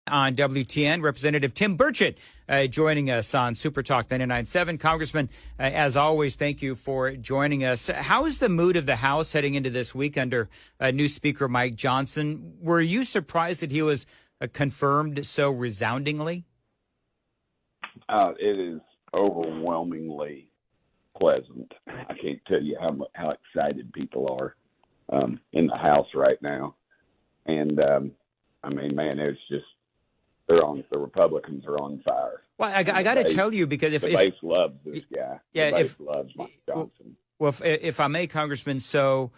On WTN, Representative Tim Burchett joining us on Super Talk 99.7. Congressman, as always, thank you for joining us. How is the mood of the House heading into this week under new Speaker Mike Johnson? Were you surprised that he was confirmed so resoundingly? It is overwhelmingly pleasant. I can't tell you how excited people are in the House right now. And, I mean, man, it's just, the Republicans are on fire. Well, I got to tell you, because the base loves this guy. Yeah, the base loves Mike Johnson. Well, if I may, Congressman, so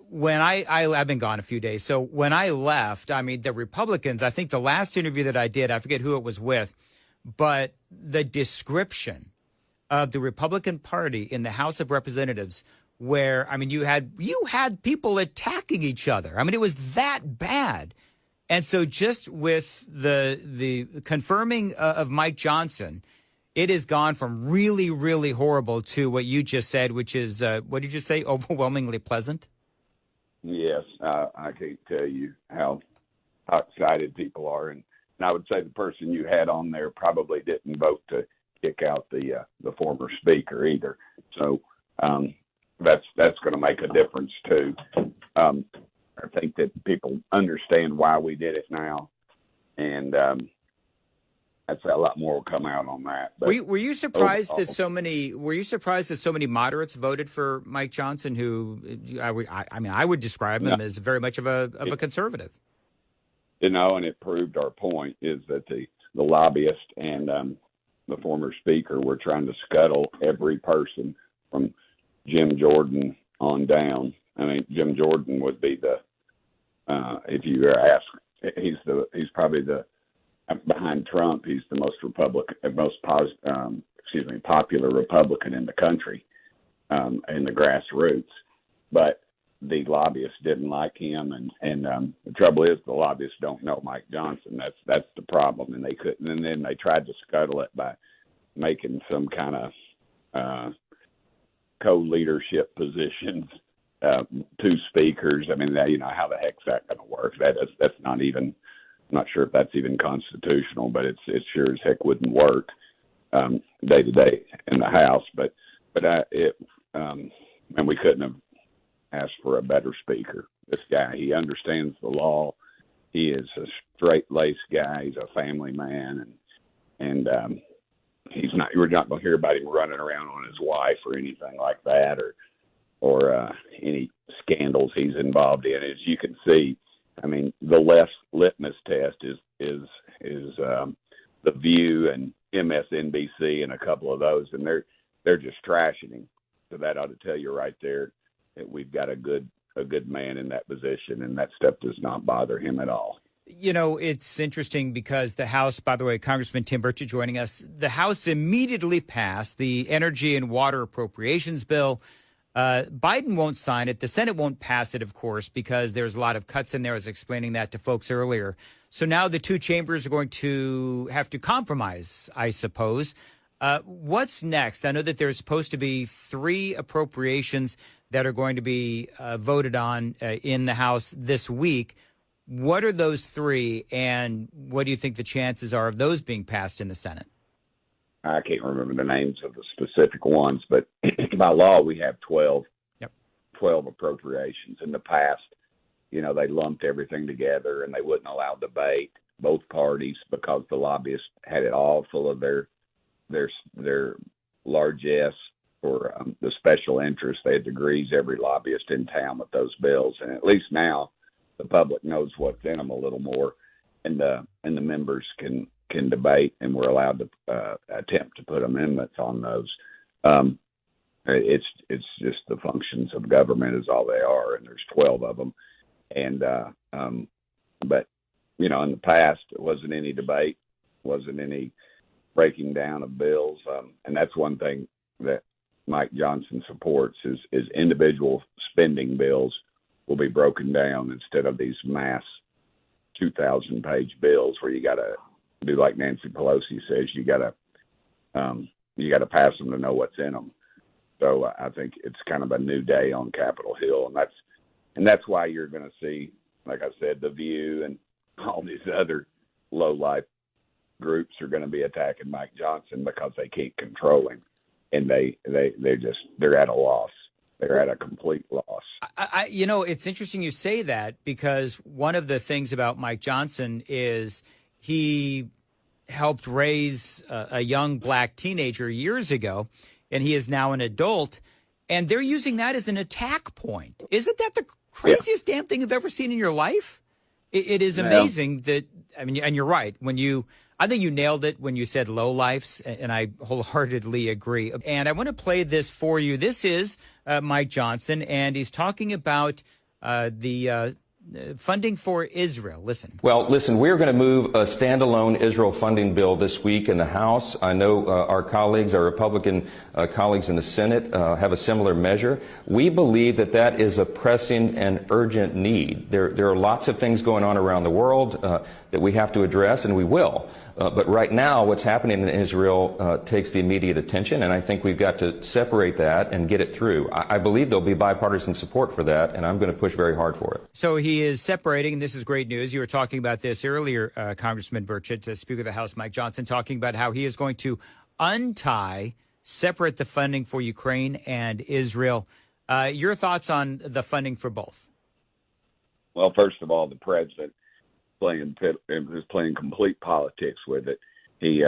when I've been gone a few days. So when I left, I mean, the Republicans, I think the last interview that I did, I forget who it was with, but the description of the Republican Party in the House of Representatives, where, I mean, you had people attacking each other. I mean, it was that bad. And so just with the confirming of Mike Johnson, it has gone from really, really horrible to what you just said, which is, what did you say, overwhelmingly pleasant? Yes, I can't tell you how excited people are. And I would say the person you had on there probably didn't vote to kick out the former speaker either. So that's going to make a difference, too. I think that people understand why we did it now, and I'd say a lot more will come out on that. But were you surprised that so many? Were you surprised that so many moderates voted for Mike Johnson, who I would describe him as very much of a conservative? You know, and it proved our point is that the lobbyist and the former speaker were trying to scuttle every person from Jim Jordan on down. I mean, Jim Jordan would be if you ask, he's probably behind Trump. He's the most popular Republican in the country, in the grassroots. But the lobbyists didn't like him, and the trouble is the lobbyists don't know Mike Johnson. That's the problem, and they couldn't. And then they tried to scuttle it by making some kind of co-leadership positions. Two speakers. I mean, you know, how the heck's that going to work? That's not even. I'm not sure if that's even constitutional, but it sure as heck wouldn't work day to day in the House. But and we couldn't have asked for a better speaker. This guy, he understands the law. He is a straight-laced guy. He's a family man, and he's not. We're not going to hear about him running around on his wife or anything like that, or any scandals he's involved in. As you can see, I mean, the left litmus test is The View and MSNBC and a couple of those, and they're just trashing him. So that ought to tell you right there that we've got a good man in that position, and that stuff does not bother him at all. You know, it's interesting because the House, by the way, Congressman Tim Burchett joining us, the House immediately passed the Energy and Water Appropriations Bill. Biden won't sign it. The Senate won't pass it, of course, because there's a lot of cuts in there. I was explaining that to folks earlier. So now the two chambers are going to have to compromise, I suppose. What's next? I know that there's supposed to be 3 appropriations that are going to be voted on in the House this week. What are those 3, and what do you think the chances are of those being passed in the Senate? I can't remember the names of the specific ones, but by law, we have 12 appropriations. In the past, you know, they lumped everything together and they wouldn't allow debate, both parties, because the lobbyists had it all full of their largesse for the special interest. They had to grease every lobbyist in town with those bills. And at least now the public knows what's in them a little more, and the members can debate, and we're allowed to attempt to put amendments on those. It's just the functions of government is all they are, and there's 12 of them. And but you know, in the past, it wasn't any debate, wasn't any breaking down of bills, and that's one thing that Mike Johnson supports is individual spending bills will be broken down instead of these mass 2,000-page bills where you got to do like Nancy Pelosi says, you got to pass them to know what's in them. So I think it's kind of a new day on Capitol Hill, and that's why you're going to see, like I said, The View and all these other low-life groups are going to be attacking Mike Johnson because they can't control him, and they're at a loss. They're at a complete loss. It's interesting you say that, because one of the things about Mike Johnson is he helped raise a young black teenager years ago, and he is now an adult, and they're using that as an attack point. Isn't that the craziest damn thing you've ever seen in your life? It is amazing that, I mean, and you're right. I think you nailed it when you said lowlifes, and I wholeheartedly agree. And I want to play this for you. This is Mike Johnson, and he's talking about the funding for Israel. Listen. Well, listen, we're going to move a standalone Israel funding bill this week in the House. I know our Republican colleagues in the Senate have a similar measure. We believe that is a pressing and urgent need. There are lots of things going on around the world that we have to address, and we will. But right now, what's happening in Israel takes the immediate attention, and I think we've got to separate that and get it through. I believe there'll be bipartisan support for that, and I'm going to push very hard for it. So he is separating, and this is great news. You were talking about this earlier, Congressman Burchett, Speaker of the House Mike Johnson, talking about how he is going to separate the funding for Ukraine and Israel. Your thoughts on the funding for both? Well, first of all, the president is playing complete politics with it. He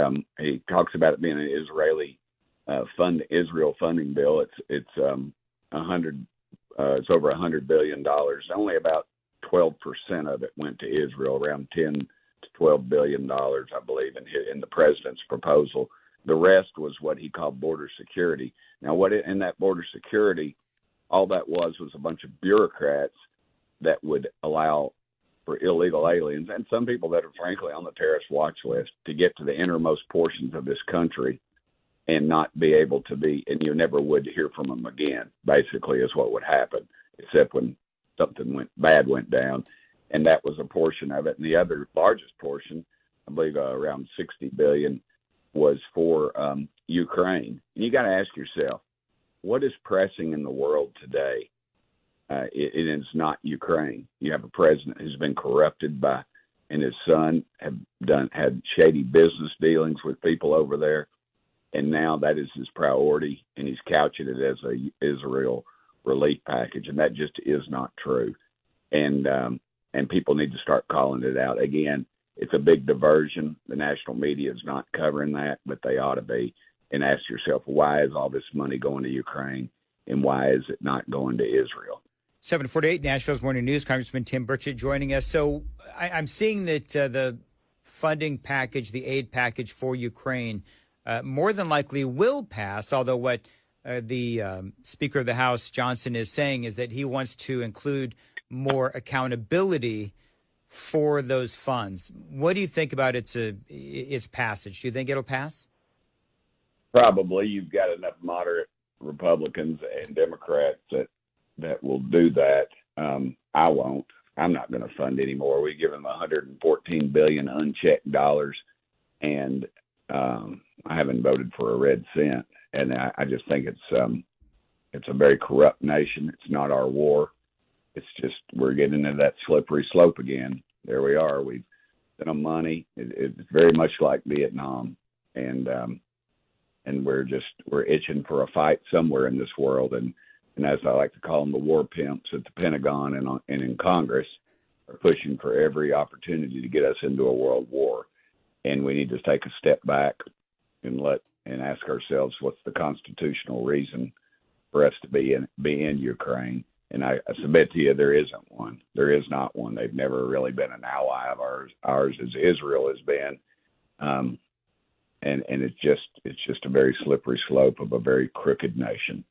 talks about it being an Israel funding bill. It's over $100 billion. Only about 12% of it went to Israel, around 10 to $12 billion, I believe, in the president's proposal. The rest was what he called border security. Now, in that border security, all that was a bunch of bureaucrats that would allow for illegal aliens and some people that are frankly on the terrorist watch list to get to the innermost portions of this country and not be able to be, and you never would hear from them again, basically is what would happen, except when something bad went down. And that was a portion of it. And the other largest portion, I believe around $60 billion, was for Ukraine. And you got to ask yourself, what is pressing in the world today? It is not Ukraine. You have a president who's been corrupted and his son had shady business dealings with people over there, and now that is his priority, and he's couching it as a Israel relief package, and that just is not true. And people need to start calling it out. Again, it's a big diversion. The national media is not covering that, but they ought to be. And ask yourself, why is all this money going to Ukraine, and why is it not going to Israel? 748 Nashville's Morning News. Congressman Tim Burchett joining us. So I'm seeing that the funding package, the aid package for Ukraine, more than likely will pass, although what the Speaker of the House, Johnson, is saying is that he wants to include more accountability for those funds. What do you think about its passage? Do you think it'll pass? Probably. You've got enough moderate Republicans and Democrats that will do that. I won't. I'm not going to fund anymore. We give them $114 billion unchecked dollars, and I haven't voted for a red cent. And I just think it's a very corrupt nation. It's not our war. It's just we're getting into that slippery slope again. There we are. We've spent on money. It's very much like Vietnam, and we're itching for a fight somewhere in this world. And as I like to call them, the war pimps at the Pentagon and in Congress are pushing for every opportunity to get us into a world war. And we need to take a step back and ask ourselves, what's the constitutional reason for us to be in Ukraine? And I submit to you, there isn't one. There is not one. They've never really been an ally of ours as Israel has been. And it's just a very slippery slope of a very crooked nation.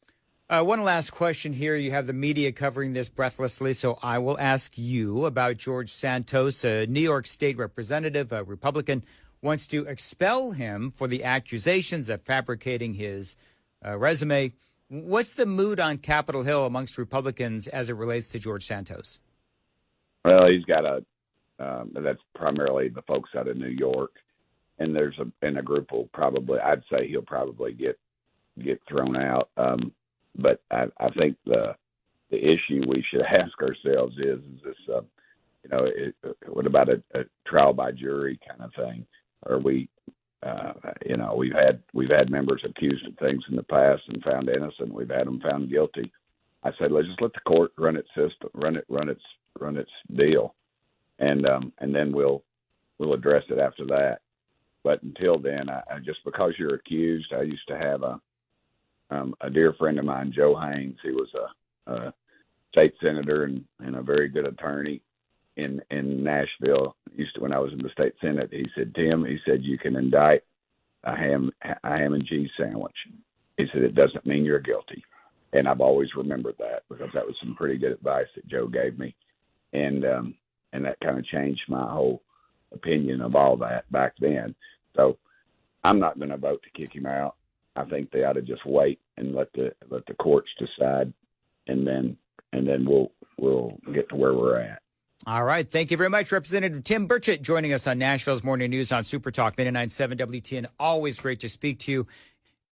One last question here. You have the media covering this breathlessly, so I will ask you about George Santos, a New York State representative, a Republican, wants to expel him for the accusations of fabricating his resume. What's the mood on Capitol Hill amongst Republicans as it relates to George Santos? Well, he's got that's primarily the folks out of New York, and there's a group will probably, I'd say he'll probably get thrown out. But I think the issue we should ask ourselves is this what about a trial by jury kind of thing? Or we've had members accused of things in the past and found innocent. We've had them found guilty. I said, let's just let the court run its system, run its deal, and then we'll address it after that. But until then, I just because you're accused, I used to have a dear friend of mine, Joe Haynes. He was a state senator and a very good attorney in Nashville. When I was in the state senate, he said, Tim, he said, you can indict a ham and cheese sandwich. He said, it doesn't mean you're guilty. And I've always remembered that because that was some pretty good advice that Joe gave me. And that kind of changed my whole opinion of all that back then. So I'm not going to vote to kick him out. I think they ought to just wait and let the courts decide, and then we'll get to where we're at. All right. Thank you very much, Representative Tim Burchett, joining us on Nashville's Morning News on Super Talk 99.7 WTN. Always great to speak to you.